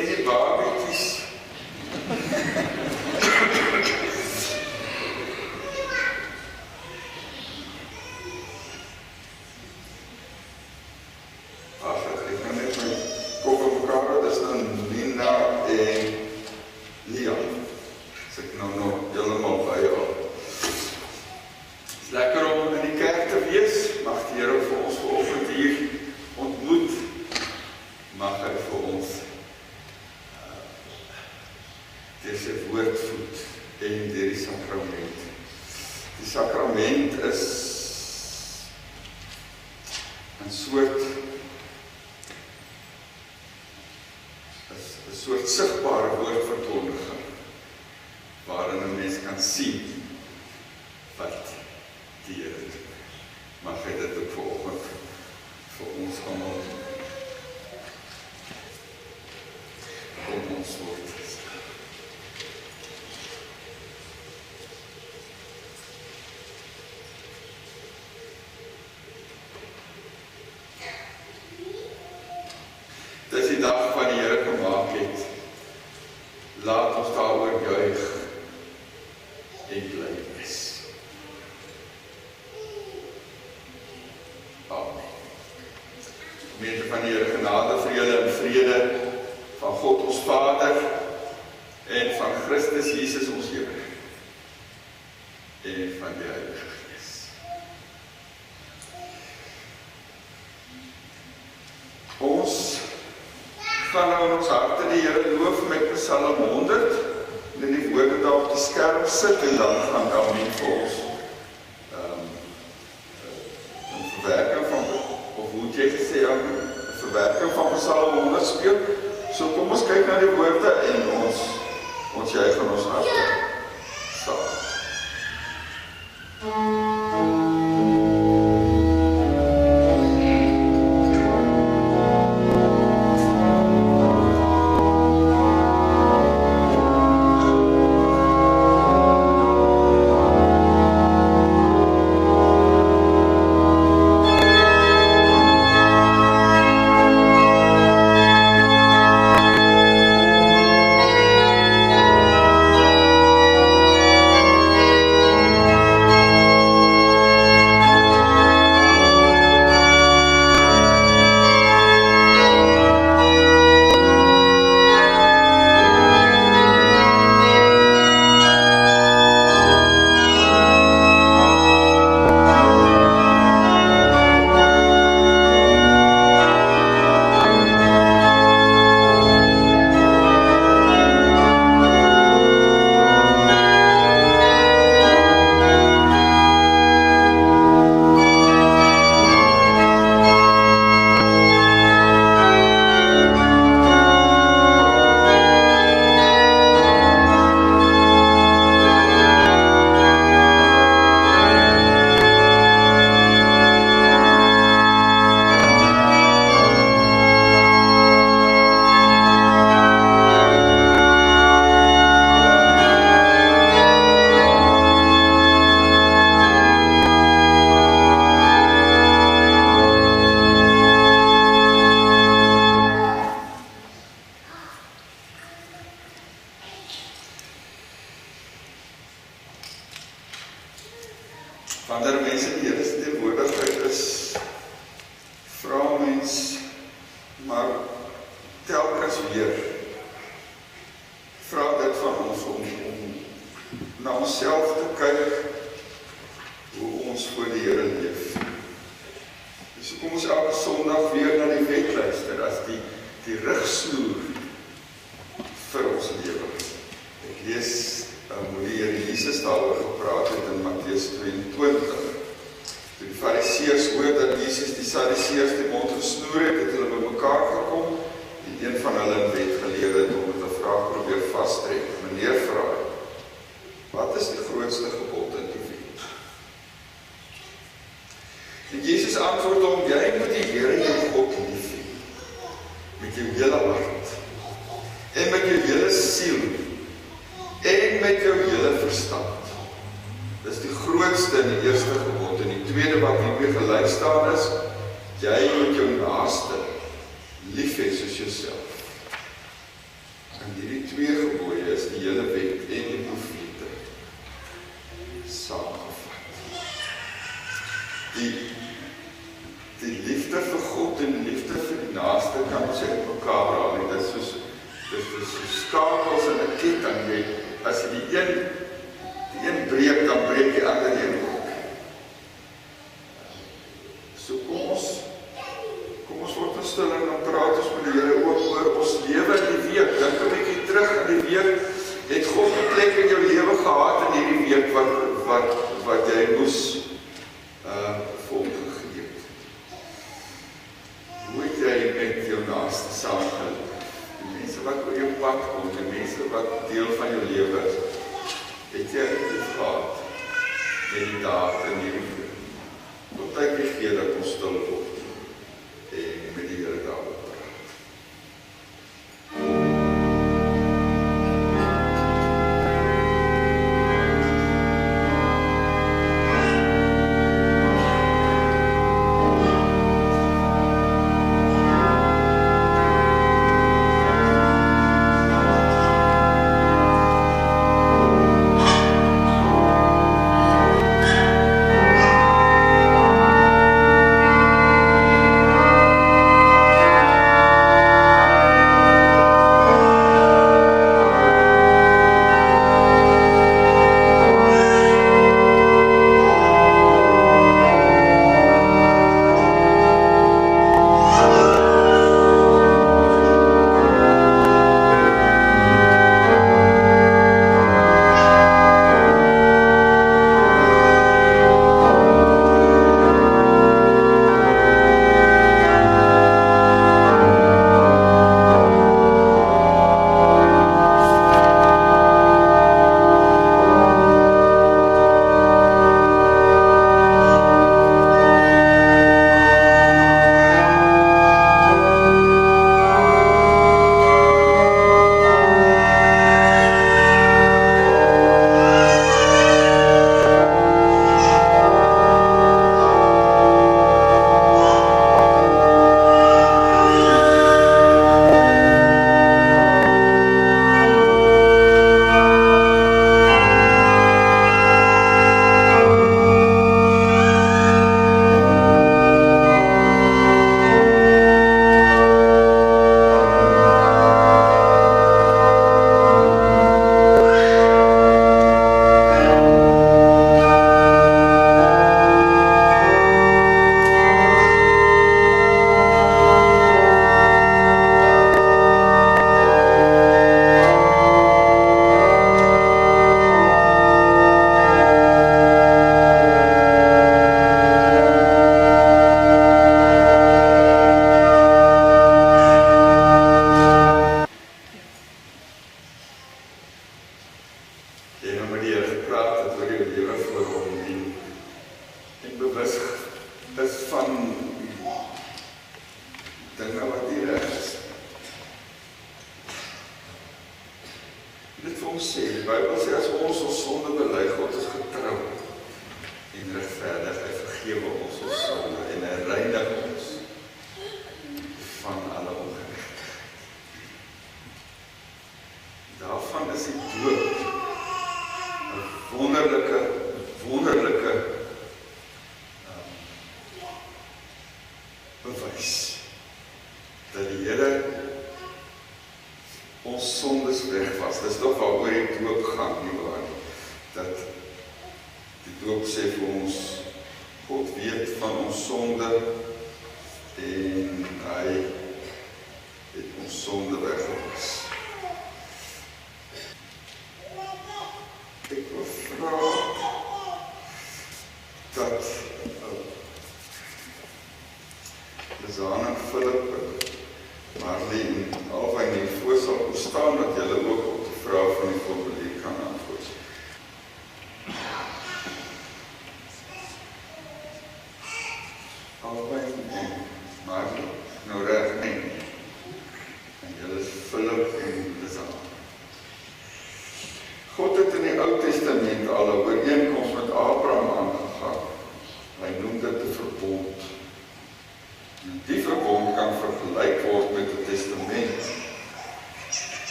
en die babietjies. Ag, ek kan net my kop op mekaar, dis nou Nina en Leon. As ek nou nog heeltemal by al. Dis lekker om in die kerk te wees, mag die Here vir ons vanoggend hier ontmoet, mag hy vir ons deur sy woord voed en deur die sakrament. Die sakrament is 'n soort sigbare woordverkondiging, waarin 'n mens kan sien wat die Here doen. Mag hy dit ook vanoggend vir ons almal kom ons woord. Dis die dag wat die Here gemaak het. Laat ons daaroor juig en bly wees. Amen. Gemeente van die Here, genade vir julle en vrede van God ons Vader en van Christus Jesus ons Here en van die Heilige Gees. Ons gaan nou in ons harte die Here loof met Psalm 100 en die woorde daar op die skerm sit en dan gaan Amen vir ons een verwerking van, of hoe het jy gesê, een verwerking van Psalm 100 speel. So kom ons kyk na die woorde en ons juig in ons harte saam. Wanneer mense die Here se teenwoordigheid is, vra mens maar telkens weer, vra dit van ons om na onsself te kyk hoe ons voor die Here leef. Dus kom ons elke Sondag weer na die wet luister as die rigsnoer vir ons lewe. Ek lees hoe die Here Jesus daaroor gepraat het in Matteus 22. Toe die Fariseërs hoor dat Jesus die Sadduseërs die mond gesnoer het, het hulle bymekaar gekom en een van hulle in wet geleer het om met 'n vraag probeer vastrek. Meneer vra, wat is die grootste gebod in die wet? En Jesus antwoord hom, jy moet die Here jou God lief hê, met jou hele hart, en met jou hele siel, en met jou hele verstand. Dis die grootste en die eerste gebod, en die tweede wat hiermee gelyk staan is, jy moet jou naaste lief hê soos jouself. En hierdie twee gebooie is die hele wet en die profete saamgevat. Die liefde vir God en die liefde vir die naaste kan ons uit mekaar haal. Dit is soos skakels in 'n ketting. As jy die een breek, dan breek die ander een ook. So kom ons word in stil en dan praat ons met die Here ook oor ons lewe in die week. Dink 'n bietjie terug in die week. Het God 'n plek in jou lewe gehad in hierdie week wat jy moes volgegee het? Hoe het jy met jou naaste saamgeleef? Die mense wat oor jou pad kom, die mense wat deel van jou lewe is, het jy lief gehad met die daad in hierdie week? Tot tyd die gee dat ons stil word en met die Here daaroor praat.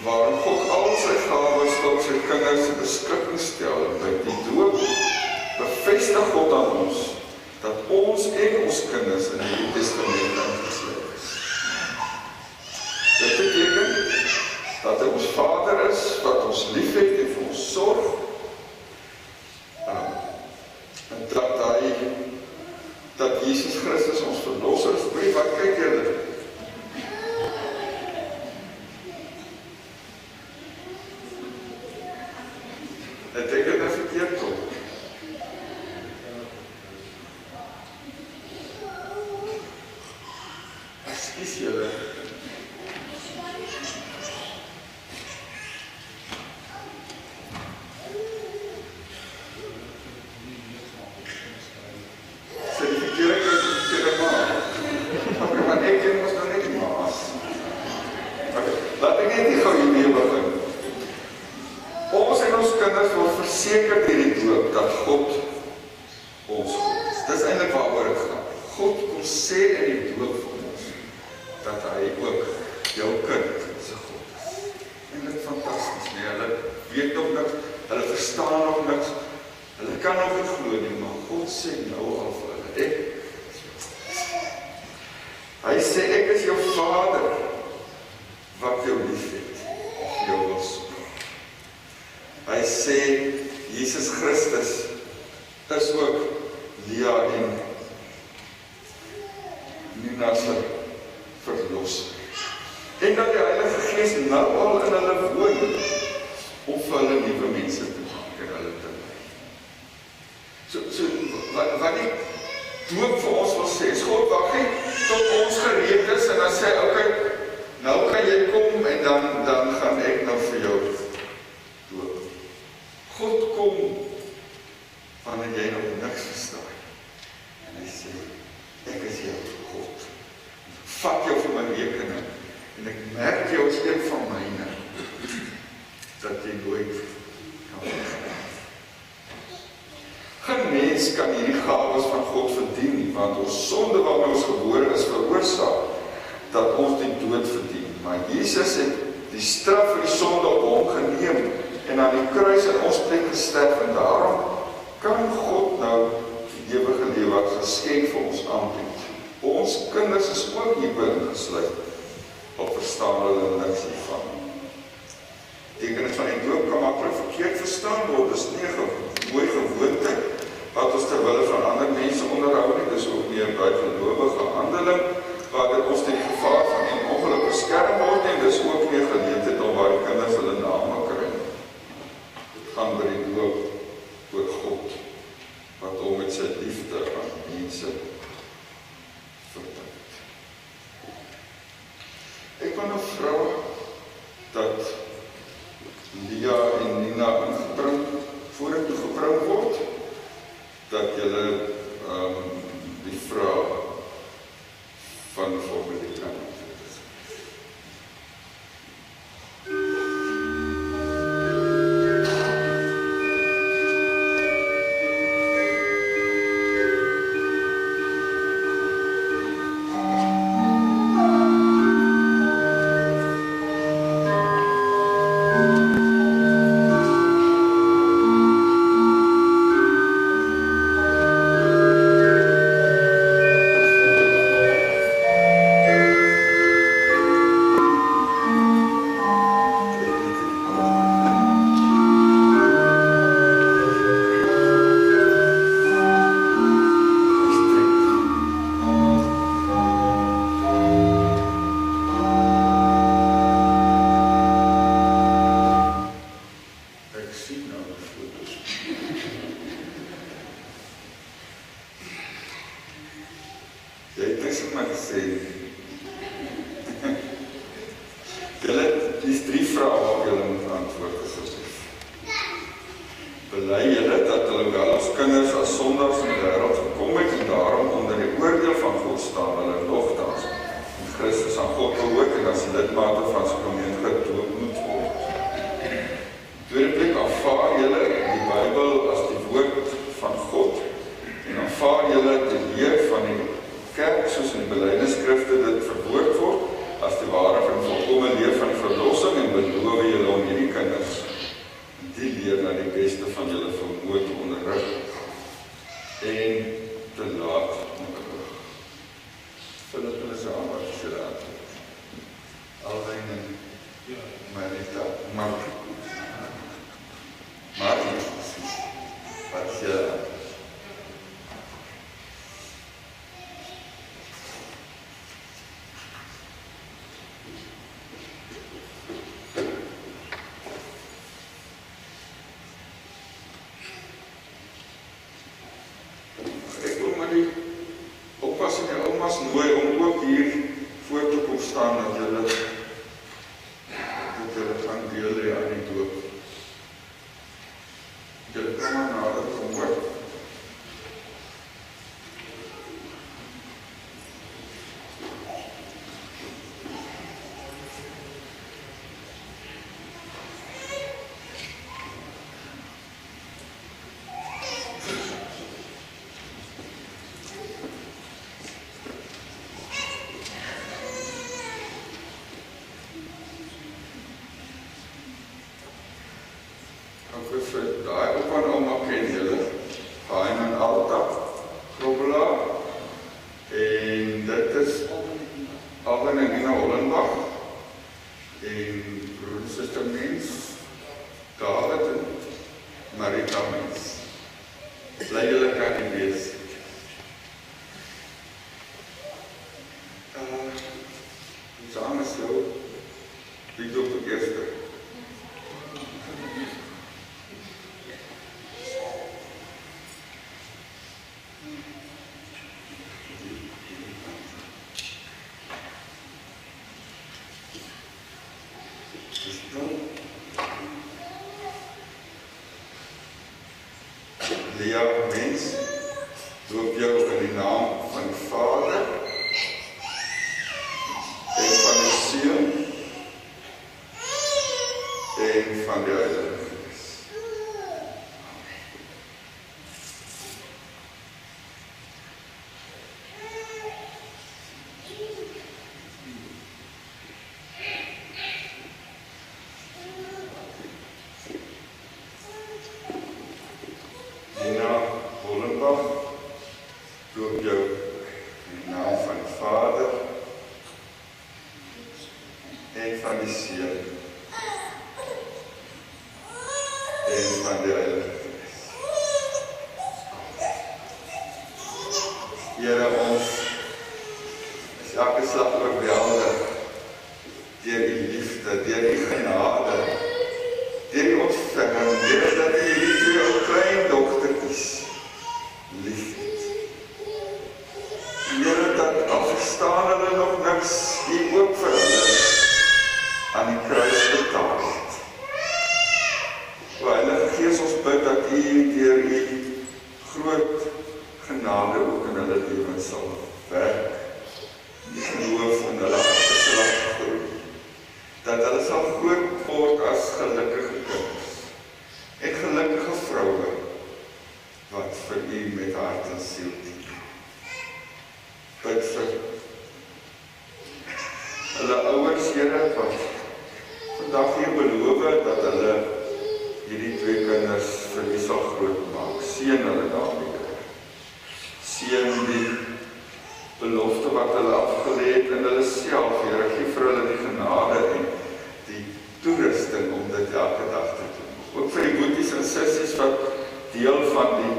waarom God al sy gawes tot sy kinders se beskikking stel. By die doop bevestig God aan ons dat ons en ons kinders in die Nuwe Testament ingesluit is. Dit beteken dat hy ons Vader is, wat ons liefhet en vir ons sorg, en dat Jesus Christus ons verlosser is. Wat kyk julle? Ek dink dit is verkeerd kom. Ekskuus julle. Verseker deur die doop dat God ons God is. Dis eintlik waaroor dit gaan. God kom sê in die doop vir ons dat hy ook jou kind se God is. En dit is fantasties, nee, hulle weet nog niks, hulle verstaan nog niks, hulle kan nog nie glo nie, maar God sê nou al vir hulle, hy sê ek is jou Vader wat jou liefhet, jou wil soek. Hy sê Jesus Christus is ook Lia en Nina se verlosser. En dat die Heilige Gees nou al in hulle woon om vir hulle nuwe mense te maak en hulle te lei. So wat die doop vir ons wil sê, is God wag nie tot ons gereed is en dan sê, okay, nou kan jy kom en dan gaan ek nou vir jou doop. God kom wanneer jy nog niks verstaan. En hy sê, ek is jou God. Vat jou vir my rekening en ek merk jou as een van myne dat jy nooit kan weggaan. Geen mens kan hierdie gawes van God verdien nie, want ons sonde waarmee ons gebore is veroorsaak dat ons die dood verdien. Maar Jesus het die straf vir die sonde op hom geneem en aan die kruis in ons plek gesterf, en daarom kan God nou die ewige lewe as geskenk vir ons aanbied. Ons kinders is ook hierby ingesluit, op verstaan hulle niks hiervan. Tekenis van die doop kan maklik verkeerd verstaan word, dis nie 'n mooi gewoonte wat ons ter wille van ander mense onderhou nie, dis ook nie 'n buitengelowige handeling, waar dit ons teen gevaar van een ongeluk beskerm word, en dis ook nie 'n geleentheid om waar die kinders hulle name kry. Gaan by die doop oor God, wat hom met sy liefde aan mense verbind. Ek wil nou vra dat Lia en Nina ingebring, vorentoe gebring word, dat julle die vraag van die volgende kan antwoord. Belofte dit verwoord word as die ware van volkomme leef van verlossing en beloof vir daai opa en ouma ken julle, Hein en Alta, Grobbelaar, en dit is Alwin en Nina Hollenbach, en broer en suster Mens, David en Marita Mens. Bly julle kan nie wees. Saam is jou, wie doet het eerste? Lea Mens, doop jou in die naam van die Vader en van die Seun en van die Heilige Gees. Nina Hollenbach, doop jou in die naam van die Vader en van die Seun en van die Heilige Gees. Here, ons is elke slag oorweldig deur die liefde, deur die genade, deur die ontferming, Here, dat U hierdie twee ou klein dogtertjies liefhet. Here, dat al verstaan hulle nog niks, U ook vir hulle aan die kruis betaal het. O Heilige Gees, ons bid dat U deur U groot genade ook in hulle lewens sal werk, die geloof in hulle harte sal laat groei, dat hulle sal groot word as gelukkige kinders en gelukkige vroue wat vir U met hart en siel dien. Bid vir hulle ouers, Here, wat vandag hier beloof dat hulle hierdie twee kinders vir U sal groot maak. Seën hulle daarmee, Here. Seën die belofte wat hulle afgelê het in hulle self, Here. Gee vir hulle die genade en die toerusting om dit elke dag te doen. Ook vir die boeties en sissies wat deel van die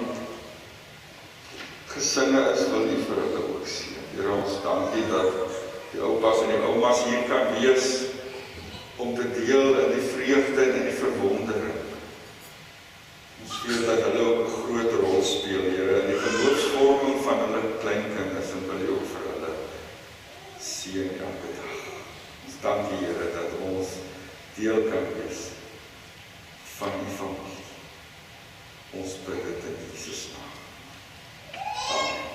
gesinne is, wil U vir hulle ook seën. Here, ons dankie dat die oupas en die oumas hier kan wees om te deel in die vreugde en in die verwondering. Ons weet dat hulle ook 'n groot rol speel, Here, in die geloofsvorming van hulle kleinkinders en wil U ook vir hulle seën elke dag. Ons dankie, Here, dat ons deel kan wees van U familie. Ons bid dit in Jesus naam. Amen.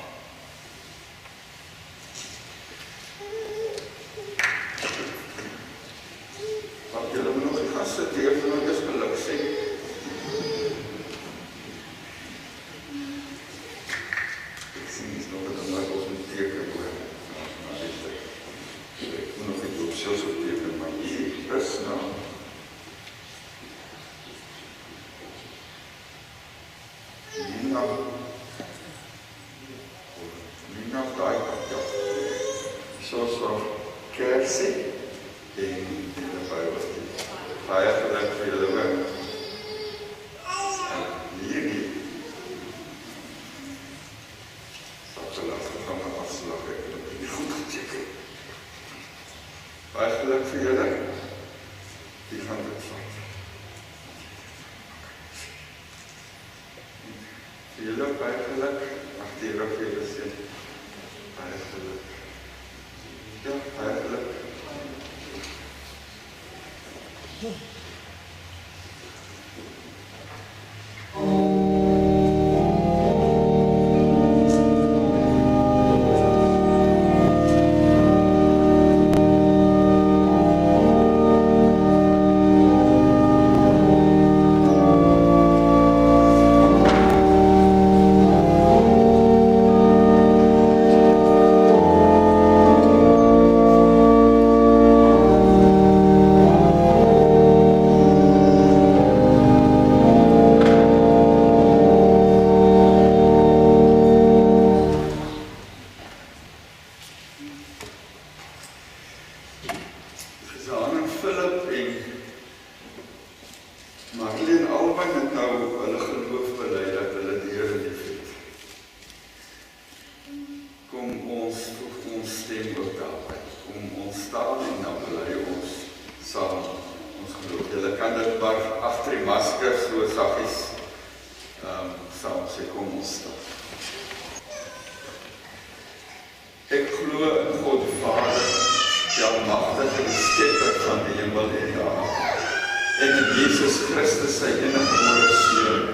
Wat julle moet nog die gaste deur van ons geluk sê. Ek sien iets nog dat maar ons moet teken hoor. Ek moet nog nie op selfs op teken, maar hier is nou. Nina daai kant, ja. Soos van kersie en die Bybel. Baie geluk vir julle ook. Hierdie sal te lastig van my afslag, ek het nie goed geteken. Baie geluk vir julle. Die gaan dit vat. Vir julle baie geluk. Mag die Here vir julle seën. Baie geluk. Ja, baie geluk. kan dit maar agter die masker so saggies saam sê, kom ons staan. Ek glo in God die Vader, die almagtige, die skepper van die hemel en die aarde, en in Jesus Christus sy eniggebore Seun,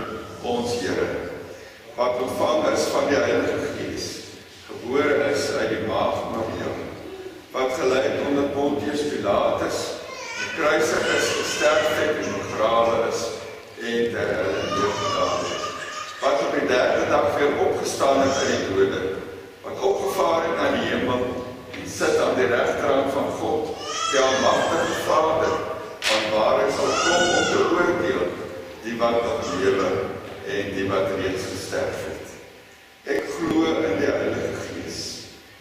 ons Here, wat ontvang is van die Heilige Gees, gebore is uit die maag Maria, wat gelei onder Pontius Pilatus, gekruisig is, gesterf het en begrawe is, en ter helle gedaan het, wat op die 3de dag weer opgestaan het uit die dode, wat opgevaar het na die hemel, en sit aan die regterhand van God, die almagtige Vader, van waar hy sal kom om te oordeel, die wat nog lewe, en die wat reeds gesterf het. Ek glo in die Heilige Gees.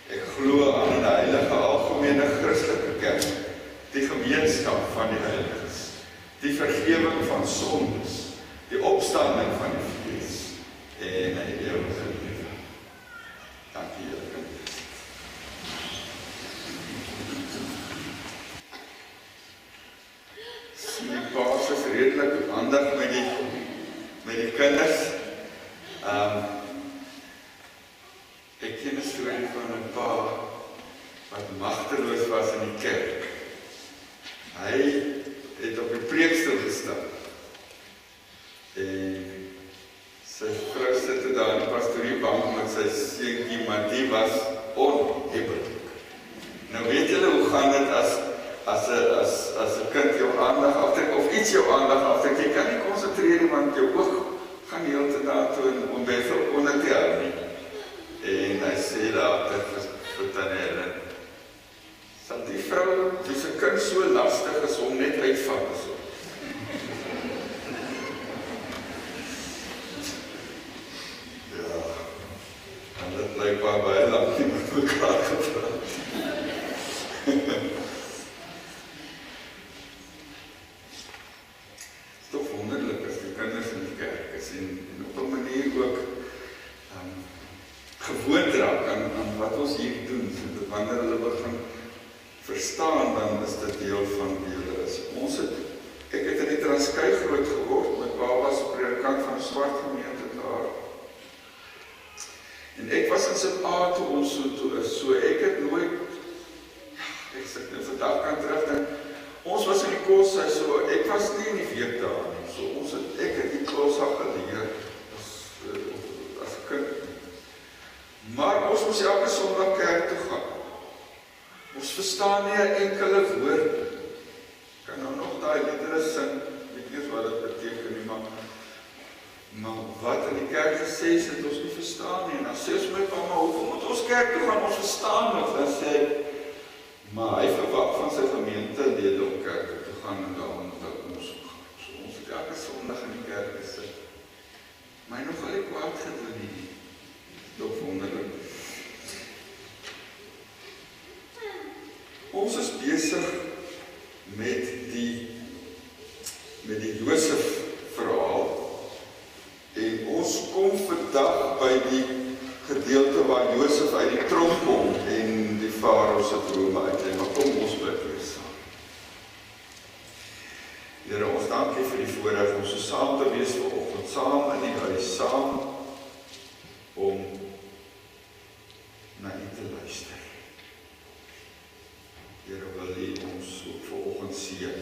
Ek glo aan die heilige algemene Christelike kerk, die gemeenskap van die heiliges, die vergewing van sondes, die opstanding van die vlees, en die ewige lewe. Dankie, Here. Die paas is redelik handig met die kinders. Ek ken 'n storie van 'n pa wat magteloos was in die kerk. Hy het op die preekstoel gestaan. En sy vrou sit daar in die pastoriebank met sy seentjie, maar die was onhebbelik. Nou weet julle hoe gaan dit as 'n kind jou aandag aftrek, of iets jou aandag aftrek, jy kan nie konsentreer nie, want jou oog gaan die hele tyd daartoe om Bethel onder te hou nie. En hy sê daar vir Tannie Helen, sal die vrou, wie se kind so lastig is, om net uitval so. Ja, en dit blykbaar baie lank nie met mekaar gepraat. Is toch wonderlik as die kinders in die kerk is en op 'n manier ook gewoond raak aan wat ons hier doen, so wanneer hulle begin verstaan, dan is dit deel van wie hulle is. Ek het in die Transkei groot geword, my pa was predikant van 'n swart gemeente daar. En ek was in Sint-A toe ons so is, so ek het nooit, ek sit nou vandag kan terugdink, ons was in die koshuis, so ek was nie in die week daar nie, so ek het die koshuis geleer as 'n kind. Maar ons moes elke Sondag kerk toe gaan. Ons verstaan nie 'n enkele woord. Ek kan nou nog daai liedere sing, weet nie eens wat dit beteken nie, maar wat in die kerk gesê is, het ons nie verstaan nie. En dan sê ons my pa, maar hoekom moet ons kerk toe gaan? Ons verstaan niks. Dan sê hy, maar hy verwag van sy gemeentelede om kerk toe te gaan en daarom dat ons gaan. So ons het elke Sondag in die kerk gesit. Maar hy nog al nie kwaad gedoen nie. Nog wonderlik. Ons is besig met die Josef verhaal en ons kom vandag by die gedeelte waar Josef uit die tronk kom en die Farao se drome uitlei, maar kom ons bid weer saam. Here, ons dankie vir die voorreg om so saam te wees vanoggend, saam in die huis, saam om na U te luister. Here, wil U ons ook vanoggend seën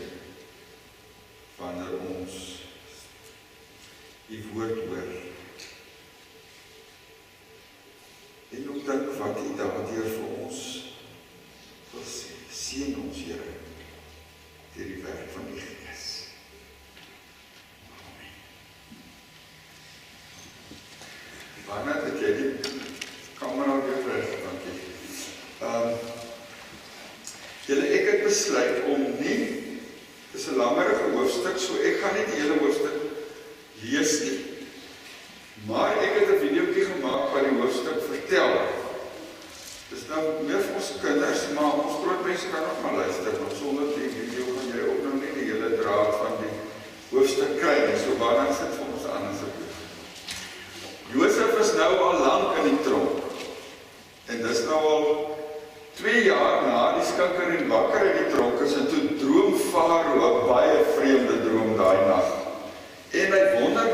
wanneer ons U woord hoor. En ook dink wat U daardeur vir ons wil sê. Seën ons, Here, deur die werk van U Gees. Amen. Waarna het jy die kamera weer reg, dankie. Julle, ek het besluit om nie, dit is 'n langerige hoofstuk, so ek gaan nie die hele hoofstuk lees nie. Maar ek het 'n videoetjie gemaak wat die hoofstuk vertel. Dis nou meer vir ons kinders, maar ons groot mense kan ook maar luister, want sonder die video gaan jy ook nou nie die hele draad van die hoofstuk kry nie, so waarna sit vir ons aan asseblief. Josef is nou al lank in die tronk, en dis nou al 2 jaar na die skikker en wakker in die tronk is, en toe droom Farao Farao 'n baie vreemde droom daai nag. En hy wonder,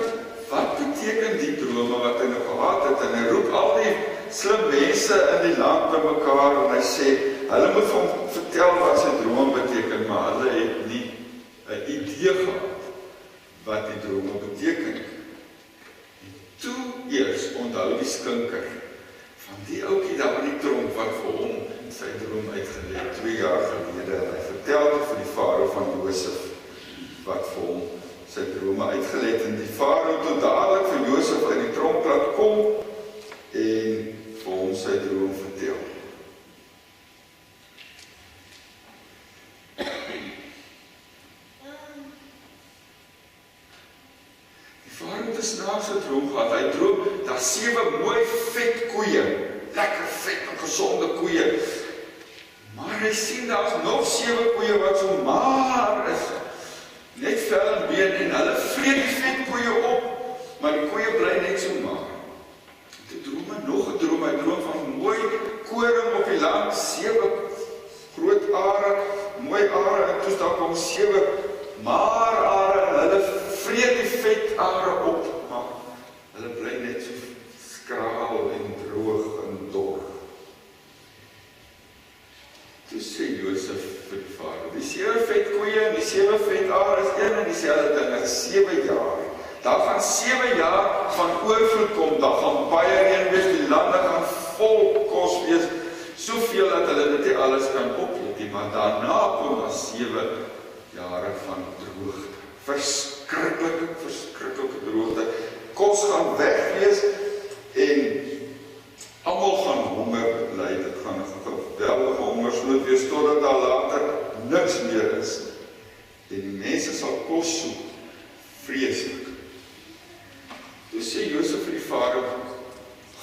wat beteken die drome wat hy nou gehad het? En hy roep al die slim mense in die land bymekaar en hy sê, hulle moet vir hom vertel wat sy drome beteken, maar hulle het nie 'n idee gehad wat die drome beteken. En toe eers onthou die skinker van die ouetjie daar in die tronk wat vir hom sy droom uitgelê 2 jaar gelede. En hy vertel dit vir die farao van Josef wat vir hom sy drome uitgelê het. En die farao toe dadelik vir Josef in die tronk laat kom en vir hom sy droom vertel. Die farao het 'n snaakse droom gehad. Hy droom daar 7 mooi vet koeie, lekker vet en gesonde koeie. Maar hy sien daar's nog 7 koeie wat so maar is, net vel en been, en hulle vreet die vet koeie op, maar die koeie bly net so maar. Toe droom hy nog 'n droom, hy droom van mooi koring op die land, 7 groot are, mooi are, en toe daar kom 7 maar are, en hulle vreet die vet are op, maar hulle bly net so skraal en droog en dor. Toe sê Josef vir die farao, die 7 vet koeie en die 7 vet are is een en dieselfde ding, is 7 jaar. Daar gaan 7 jaar van oorvloed kom, daar gaan baie reën wees, die lande gaan vol kos wees, soveel dat hulle dit nie alles kan oplet nie, maar daarna kom daar 7 jare van droogte. Verskriklike droogte. Kos gaan weg wees en almal gaan honger ly. Dit gaan 'n geweldige hongersnood wees totdat daar later niks meer is. En die mense sal kos soek. Vreeslik. Toe sê Josef vir die farao,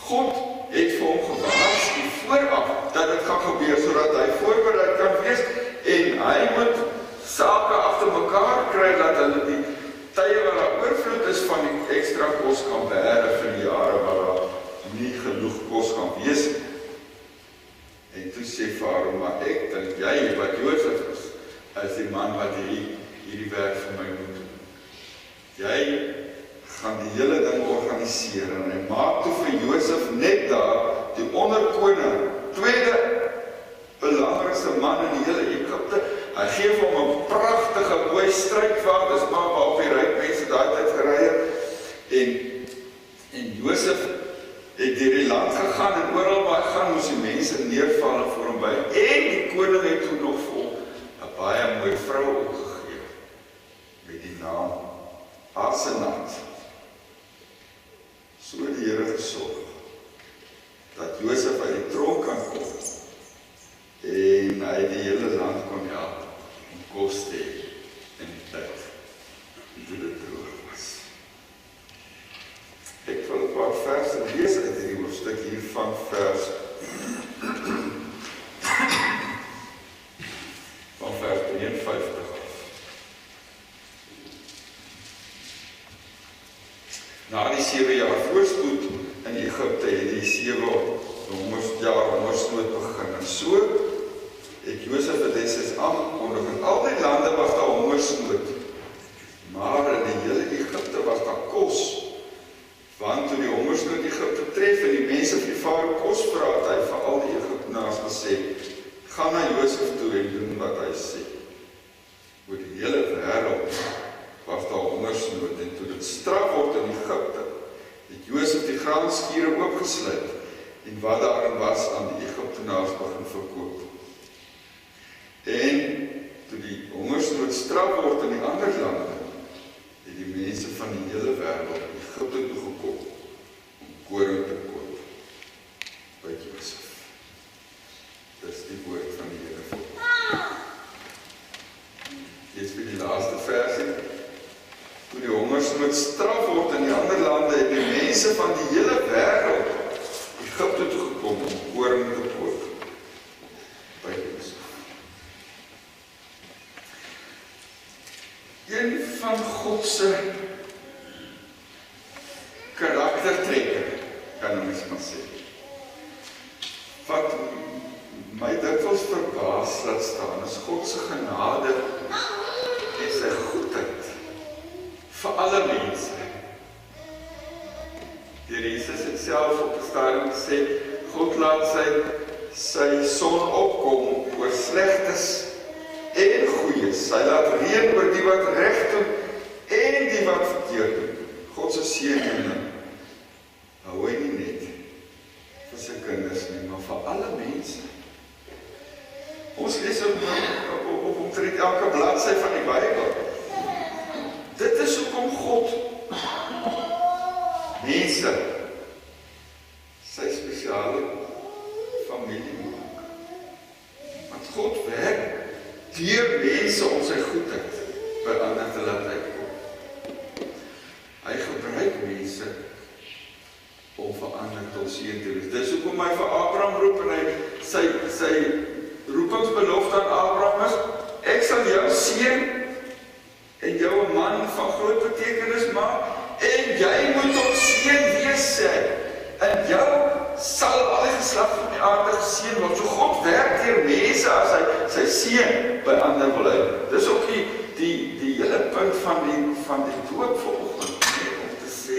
God het vir hom gewaarsku vooraf dat dit gaan gebeur, sodat hy voorberei kan wees en hy moet sake agter mekaar kry dat hulle die tye waar daar oorvloed is van die ekstra kos kan bære vir die jare waar daar nie genoeg kos gaan wees. En toe sê farao, maar ek dink jy wat Josef is die man wat hierdie werk vir my moet doen. Jy gaan die hele ding organiseer, en hy maak toe vir Josef net daar die onderkoning, tweede belangrikste man in die hele Egipte. Hy gee vir hom 'n pragtige mooi strydwa, dis maar op die ryk mense daai tyd gery het. En Josef het deur die land gegaan en oral waar hy gaan moes die mense neerval voor hom by. En die koning het toe nog vir hom 'n baie mooi vrou opgegee met die naam Asenat. So het die Here gesorg dat Josef uit die tronk kan kom en hy die hele land kon help om kos te hê in die tyd toe dit droog was. Ek wil 'n paar verse lees uit hierdie hoofstuk hier van vers 53 af. Na die 7 jaar voorspoed in Egipte het die 7 jaar hongersnood begin. En so het Josef het dit aangekondig. In al die lande was daar hongersnood. Maar in die hele Egipte was daar kos. Want toe die hongersnood Egipte tref en die mense vir die farao kos vra, het hy vir al die Egiptenaars gesê, gaan na Josef toe en doen wat hy sê. Oor die hele wêreld was daar hongersnood, en toe dit straf word in Egipte, het Josef die graanskure oopgesluit en wat daarin was aan die Egiptenaars begin verkoop. En toe die hongersnood straf word in die ander lande, het die mense van die hele wêreld Egipte toe gekom om koring te koop by Josef. Dis die woord van die Here vir ons. Lees vir die laaste versie. Toe die hongersnood straf word in die ander lande, het die mense van die hele wêreld Egipte toe gekom om koring te koop by Josef. Een van God se karaktertrekke, kan ons maar sê, wat my dikwels verbaas laat staan, is God se genade alle mense. Die Jesus het self op 'n stadium gesê, God laat sy son opkom oor slegtes en goeies. Hy laat reën oor die wat reg doen en die wat verkeerd doen. God se seëninge hou hy nie net vir sy kinders nie, maar vir alle mense. Ons lees op omtrent elke bladsy van die Bybel. Dit is hoekom God mense sy spesiale familie maak. Want God werk deur mense om sy goedheid by ander te laat uitkom. Hy gebruik mense om vir ander tot seën te wees. Dis hoekom hy vir Abraham roep en hy sy roepingsbelofte aan Abraham is, ek sal jou seën en jou 'n man van groot betekenis maak en jy moet tot seën wees sê. En jou sal al die geslag van die aarde geseën word. So God werk deur mense as hy sy seën by ander wil hê. Dis ook die hele punt van die doop vanoggend, om te sê,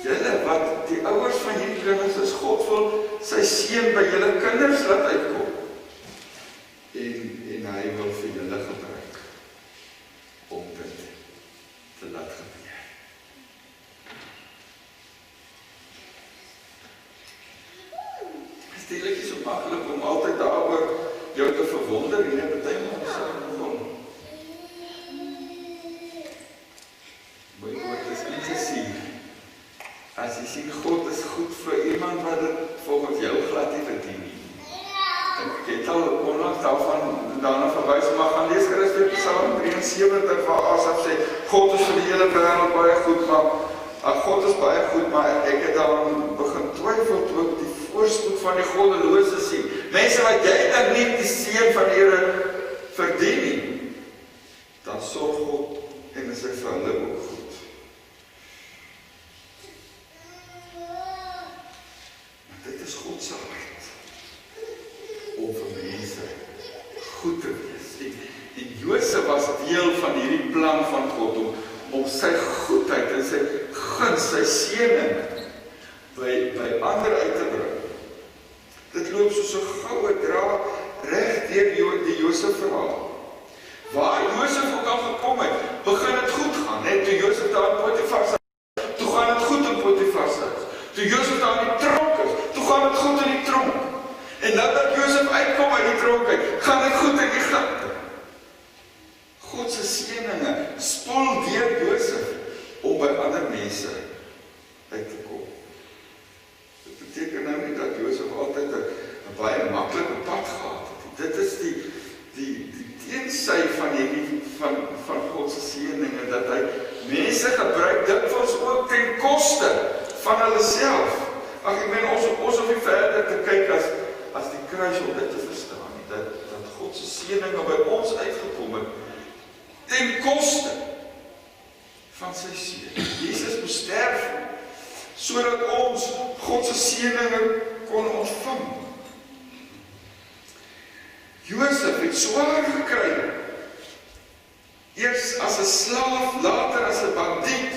julle wat die ouers van hierdie kinders is, God wil sy seën by julle kinders laat uitkom. En hy wil vir julle gebruik om dit te laat gebeur. Het is eintlik nie so maklik om altyd daaroor jou te verwonder en net partymal te sê van my woord is intensief. As jy sien God is goed vir iemand wat dit volgens jou glad nie verdien nie. Ek het al onlangs daarna verwys, maar gaan lees gerus weer Psalm 73 waar Asaf sê, God is vir die hele wêreld baie goed, maar God is baie goed, maar ek het daarom begin twyfel toe ek die voorspoed van die goddelose sien. Mense wat jy dan nie die seën van die Here verdien nie, dan sorg God en is hy vir hulle ook goed. Maar dit is God se hart om vir mense goed te wees. En Josef was deel van hierdie plan van God om sy goedheid en sy guns, sy seëning by ander uit te bring. Dit loop soos 'n goue draad reg deur die Josef verhaal. Waar Josef ook al gekom het, begin dit goed gaan. Net toe Josef daar in Potifar se huis, toe gaan dit goed in Potifar se huis. Toe Josef daar in die tronk is, toe gaan dit goed in die tronk. En nou dat Josef uitkom uit die tronk uit, gaan dit goed in Egipte. God se seëninge spoel deur Josef om by ander mense uit te kom. Dit beteken nou nie dat Josef altyd 'n baie maklike pad gehad het. Dit is die teensy van God se seëninge, dat hy mense gebruik dikwels ook ten koste van hulle self. Ag, ek meen ons hoef nie verder te kyk as die kruis om dit te verstaan, dat God se seëninge by ons uitgekom het ten koste van sy seun. Jesus moes sterf sodat ons God se seëninge kon ontvang. Josef het swaar gekry. Eers as 'n slaaf, later as 'n bandiet,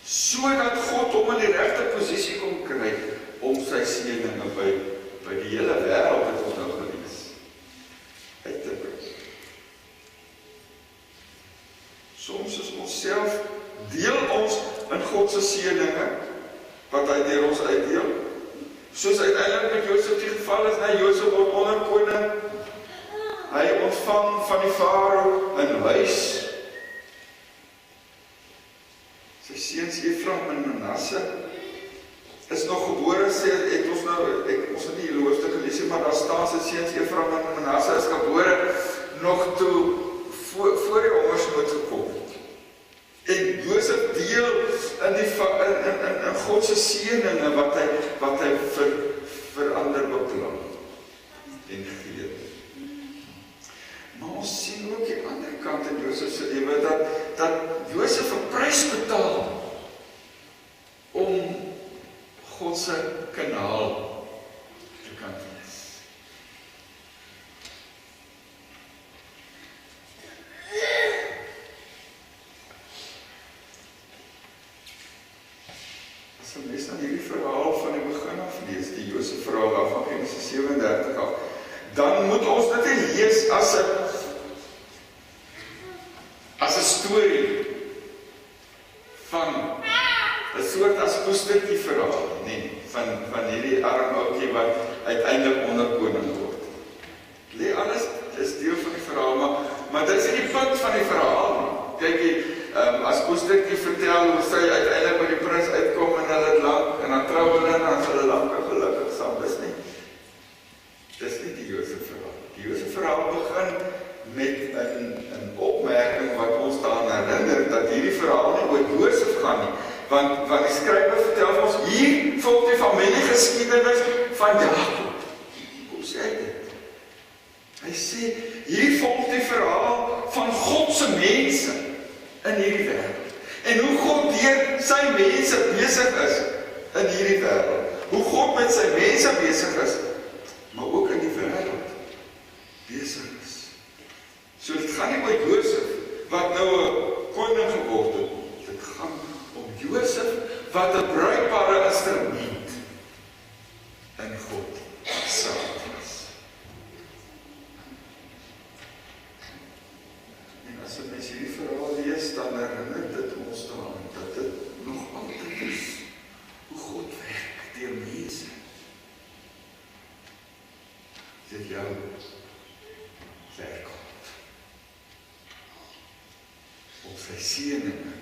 sodat God hom in die regte posisie kon kry om sy seëninge by die hele wêreld het ons nou gelees uit te bring. Soms is ons self deel ons in God se seëninge wat hy deur ons uitdeel. Soos uiteindelik met Josef die geval is, Josef word onderkoning. Hy ontvang van die farao 'n huis. Sy seuns Efraim en Manasse is nog gebore, sê ons het nie die hoofstuk gelees nie, maar daar staan sy seuns Efraim en Manasse is gebore nog toe voor die hongersnood gekom het. En Josef deel in God se seëninge wat hy vir ander beplan en gee. Maar ons sien ook die ander kant in Josef se lewe dat Josef 'n prys betaal om God se kanaal te kan wees. as 'n mens na hierdie verhaal van die begin af lees, die Josef verhaal af van Genesis 37 af, dan moet ons dit nie lees as 'n storie van 'n soort as poestertjie verhaal, nie, van hierdie arm ouetjie wat uiteindelik onderkoning word. Nee, alles is deel van die verhaal, maar dit is nie die punt van die verhaal nie. Kyk, as poestertjie vertel hoe sy uiteindelik by die prins uitkom en hulle het lank, en dan trou hulle en dan is hulle lank en gelukkig saam, dis nie die Josef verhaal. Die Josef verhaal begin met 'n opmerking wat ons daaraan herinner, dat hierdie verhaal nie oor Josef gaan nie, want die skrywer vertel vir ons, hier volg die familiegeskiedenis van Jakob. Hoe sê hy dit? Hy sê, hier volg die verhaal van God se mense in hierdie wêreld. En hoe God deur sy mense besig is in hierdie wêreld. Hoe God met sy mense besig is, maar ook in die wêreld besig is. So dit gaan nie oor Josef, wat nou 'n koning geword het. Dit gaan om Josef, wat 'n bruikbare instrument in God se hand was. En as 'n mens hierdie verhaal lees, dan herinner dit ons daaraan, dat dit nog altyd is, hoe God werk deur mense. Dit jou werk om sy seëninge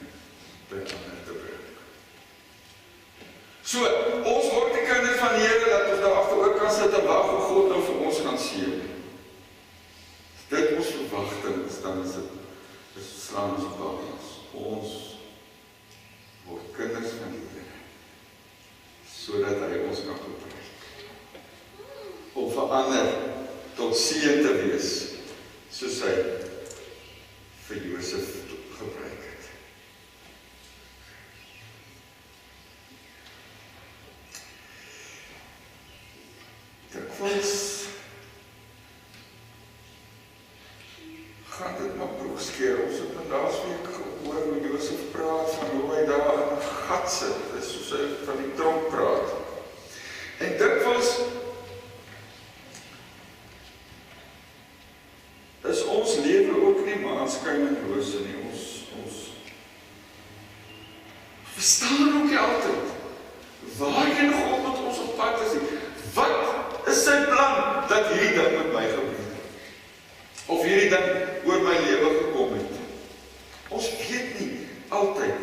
by ander te bring. So, ons word die kinders van die Here, dat ons daar agteroor kan sit en wag hoe God nou vir ons gaan seën. Dit ons verwagting is, dan is dit slaan ons baas. Ons word kinders van die Here, sodat hy ons kan gebruik om vir ander tot seën te wees, soos hy vir Josef gebruik het. Dikwels gaan dit maar broekskeer. Ons het laasweek gehoor hoe Josef praat van hoe hy daar in 'n gat sit. Dit is soos hy van die tronk praat. En dikwels is ons lewe ook nie maanskyn en rose nie. Ons verstaan ook nie altyd waarheen God met ons op pad is. Wat is sy plan dat hierdie ding met my gebeur? Of hierdie ding oor my lewe gekom het? Ons weet nie altyd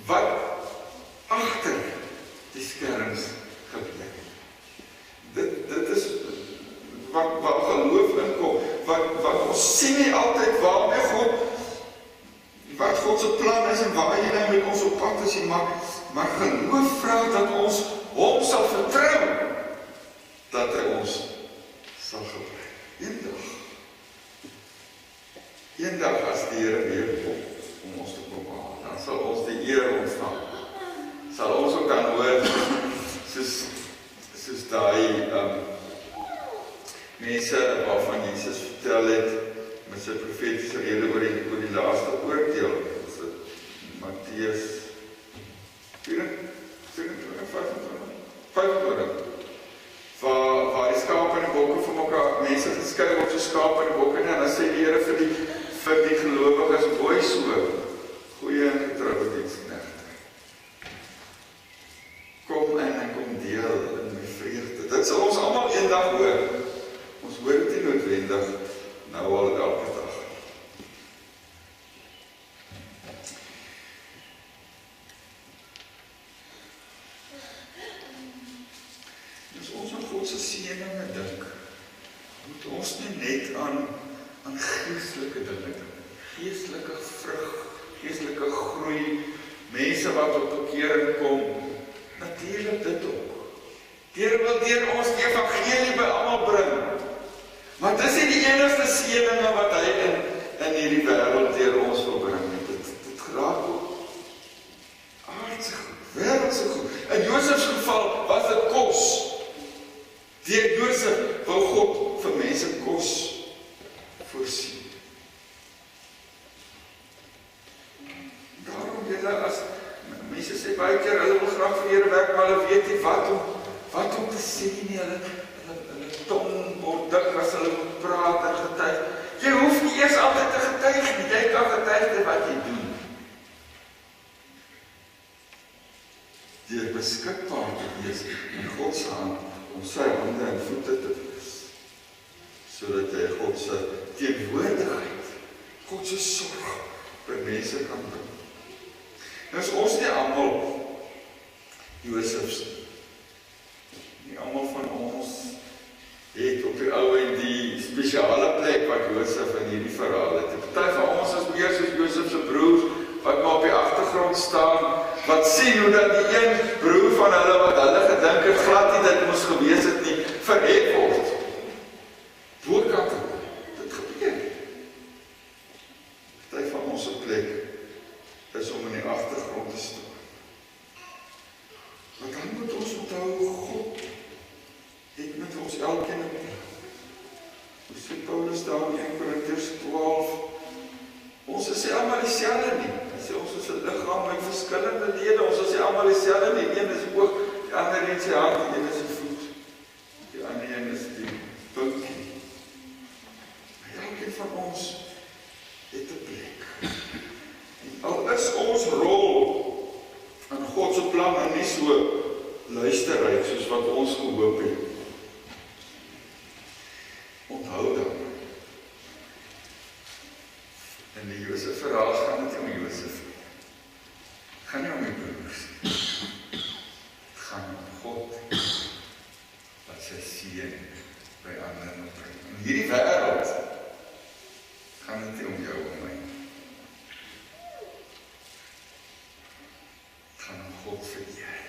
wat agter die skerms gebeur. Dit is wat geloof inkom, wat ons sien nie altyd waarmee wat God se plan is en waar hy nou met ons op pad is, maar geloof vra dat ons hom sal vertrou, dat hy ons sal gebruik. Eendag as die Here weer kom, om ons te kom haal, dan sal ons die eer ontvang. Sal ons ook dan hoor, soos daai mense waarvan Jesus vertel het, met sy profetiese rede oor die laaste oordeel, is dit Matteus 25, waar die skape en die bokke vir mekaar, mense geskei word so skape en die bokke nie, en dan sê die Here vir die gelowiges, mooi so, goeie en getrouwe diensknegte. Kom in en kom deel in my vreugde. Dit sal ons almal eendag hoor. Ons hoor dit nie noodwendig nou al elke dag. As ons aan God se seëninge dink, moet ons nie net aan geestelike dinge dink. Geestelike vrug, geestelike groei, mense wat op bekering kom, natuurlik dit ook. Deur wil deur ons die evangelie by almal bring. Maar dis nie die enigste seëninge wat hy in hierdie wêreld deur ons wil bring. Dit raak ook aardse goed, wêreldse goed. In Josef se geval was dit kos. Deur Josef wou God vir mense kos voorsien. Daarom julle as mense sê sê baie keer, hulle wil graag vir Here werk, maar hulle weet nie wat om te sê nie, hulle tong word dik as hulle moet praat en getuig. Jy hoef nie eers altyd te getuig nie, jy kan getuig dit wat jy doen. Deur beskikbaar te wees in God se hand, om sy hande en voete te wees, sodat jy God se teenwoordigheid, God se sorg by mense kan bring. Nou is ons nie almal Josefs nie almal van ons het op die ou en die spesiale plek wat Josef in hierdie verhaal het. Party van ons is meer soos Josef se broers, wat maar op die agtergrond staan, wat sien hoe dat die een broer van hulle, wat hulle gedink het, glad nie dit moes gewees het nie, verhef word. Voorkant dit gebeur. Party van ons plek is om in die agtergrond te staan. Maar dan moet ons onthou, God het met ons elkeen op plek. Hoe sê Paulus daar in 1 Korintiërs 12, ons is nie almal dieselfde nie. Hy sê ons is 'n liggaam met verskillende lede, ons is nie almal dieselfde nie. Een is oog, die ander een is die hand, die een is die voet, die ander een is die puntjie. Maar elkeen van ons het 'n plek. En al is ons rol in God se plan en nie so luisterryk soos wat ons gehoop het. Onthou dan, in die Josef verhaal gaan dit nie om Josef nie. Het gaan nie om die broers nie. Het gaan om God wat sy seën by ander moet bring. In hierdie wêreld gaan dit nie om jou en my nie. Het gaan om God vereer.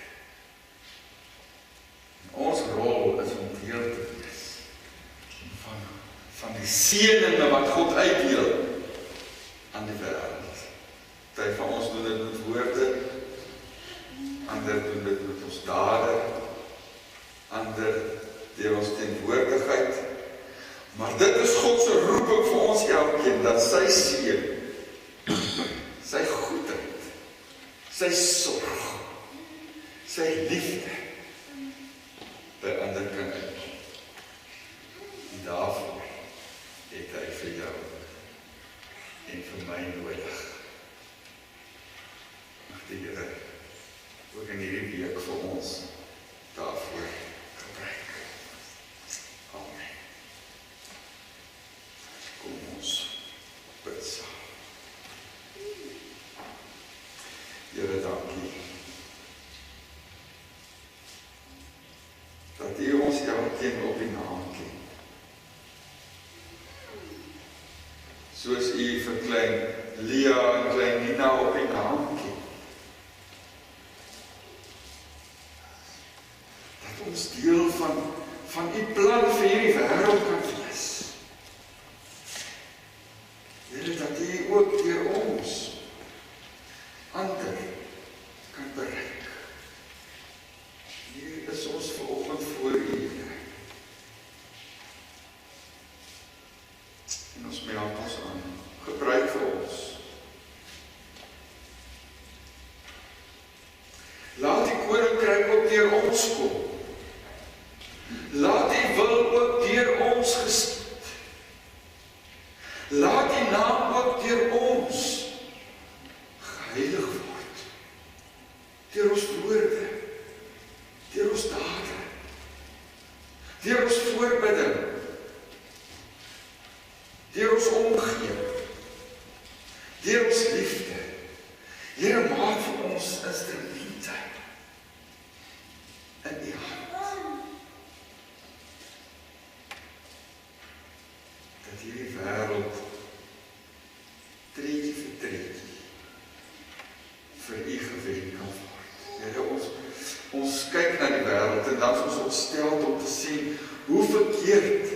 Ons rol is om deel te wees van die seëninge wat God uitdeel aan die wêreld. Party van ons doen dit met woorde, ander doen dit met ons dade, ander deur ons teenwoordigheid. Maar dit is God se roeping vir ons elkeen, dat sy seën, sy goedheid, sy sorg, sy liefde by ander kan uitkom. En daarvoor het hy vir jou en vir my nodig. Mag die Here ook in hierdie week vir ons daarvoor gebruik. Amen. Kom ons bid saam. Here, dankie dat U ons elkeen op die naam ken. Soos U vir klein Lia en klein Nina op die naam ken. Dat ons deel van U plan vir hierdie wêreld kan wees. Here, dat U ook deur ons ander kan bereik. Hier is ons vanoggend voor U, Here. En ons meld ons aan. Gebruik vir ons. Laat die koninkryk ook deur ons kom. Laat die wil ook deur ons geskied. Laat die naam ook deur ons geheilig word. Deur ons woorde, deur ons dade, deur ons voorbidding, deur ons omgee, deur ons liefde. Here, maak vir ons instrumente in U hand. Dat hierdie wêreld treetjie vir treetjie vir U gewen kan word. Here, ons kyk na die wêreld en dan is ons ontstel om te sien hoe verkeerd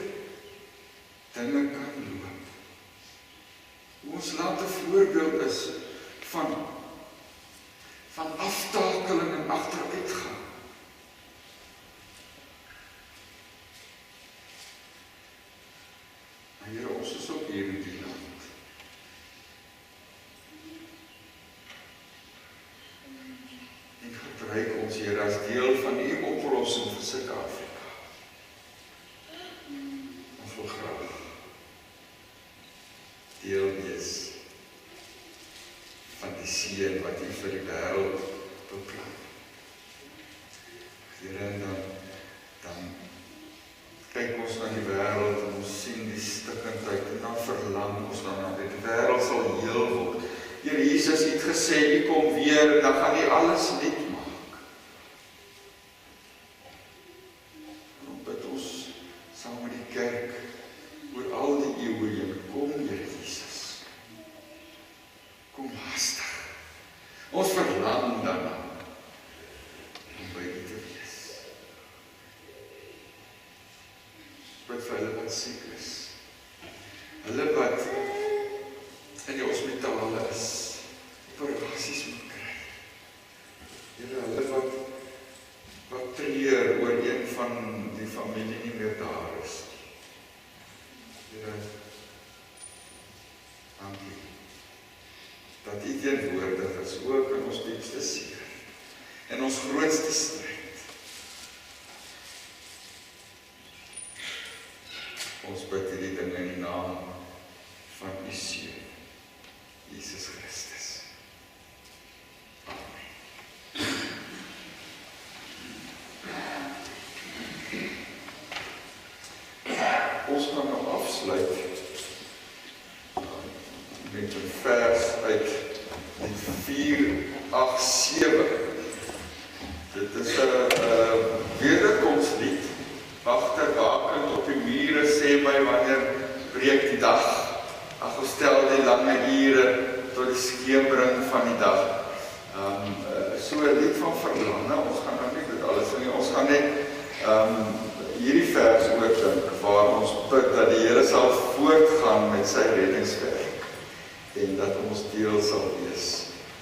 dinge kan loop. Hoe ons land 'n voorbeeld is van aftakeling en agteruitgang. Maar Here, ons is ook hier in die land. En deel wees van die seën wat U vir die wêreld beplan. Here, en dan kyk ons na die wêreld en ons sien die stikkindheid en dan verlang ons daarna dat die wêreld sal heel word. Here Jesus het gesê, U kom weer en dan gaan U alles net maak. En dan bid ons saam met die kerk oor al die eeue heen, kom Here Jesus. Kom haastig. Ons verlang daarna om by U te wees. Bid vir hulle wat siek is. Hulle wat in die hospitale is, operasies moet kry. Here, hulle wat treur oor een van die familie nie meer daar is. Here, dankie dat U teenwoordig is ook in ons diepste seer en ons grootste stryd. Ons bid hierdie ding in die naam van U Seun, Jesus Christus. Amen. Ons gaan nou afsluit met 'n vers uit die 487. Dit is 'n wederkomslied. Agterwakend op die mure sê my wanneer breek die dag. Ag, ons stel die lange ure tot die skemering van die dag. So 'n lied van verlange. Ons gaan nou nie dit alles sing. Ons gaan net hierdie vers oordink waar ons bid dat die Here sal voortgaan met sy reddingswerk en dat ons deel sal wees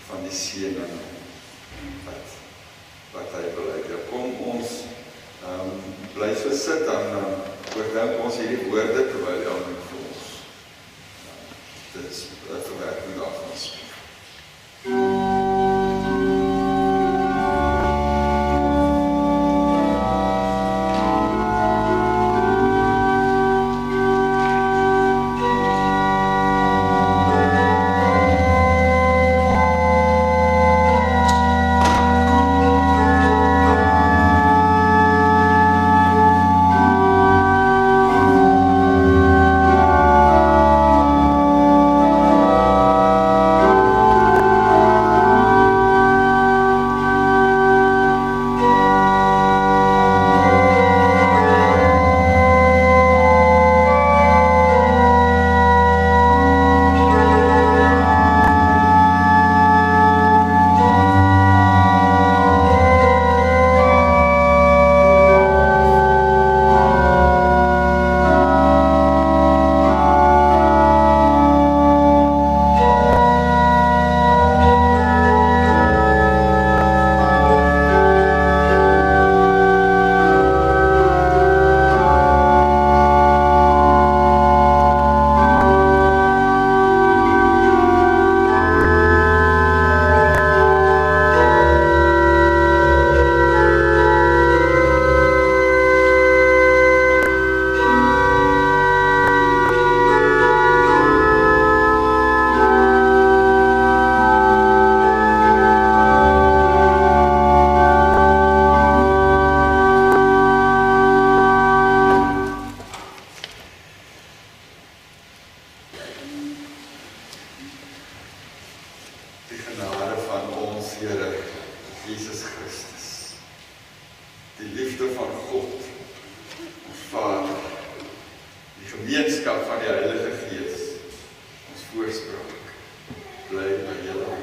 van die seëning wat hy wil uitdeel. Kom ons bly so sit dan oordink ons hierdie woorde terwyl Jan vir ons dit is 'n verwerking daarvan speel. Gemeenskap van die Heilige Gees, ons voorspraak, bly by julle.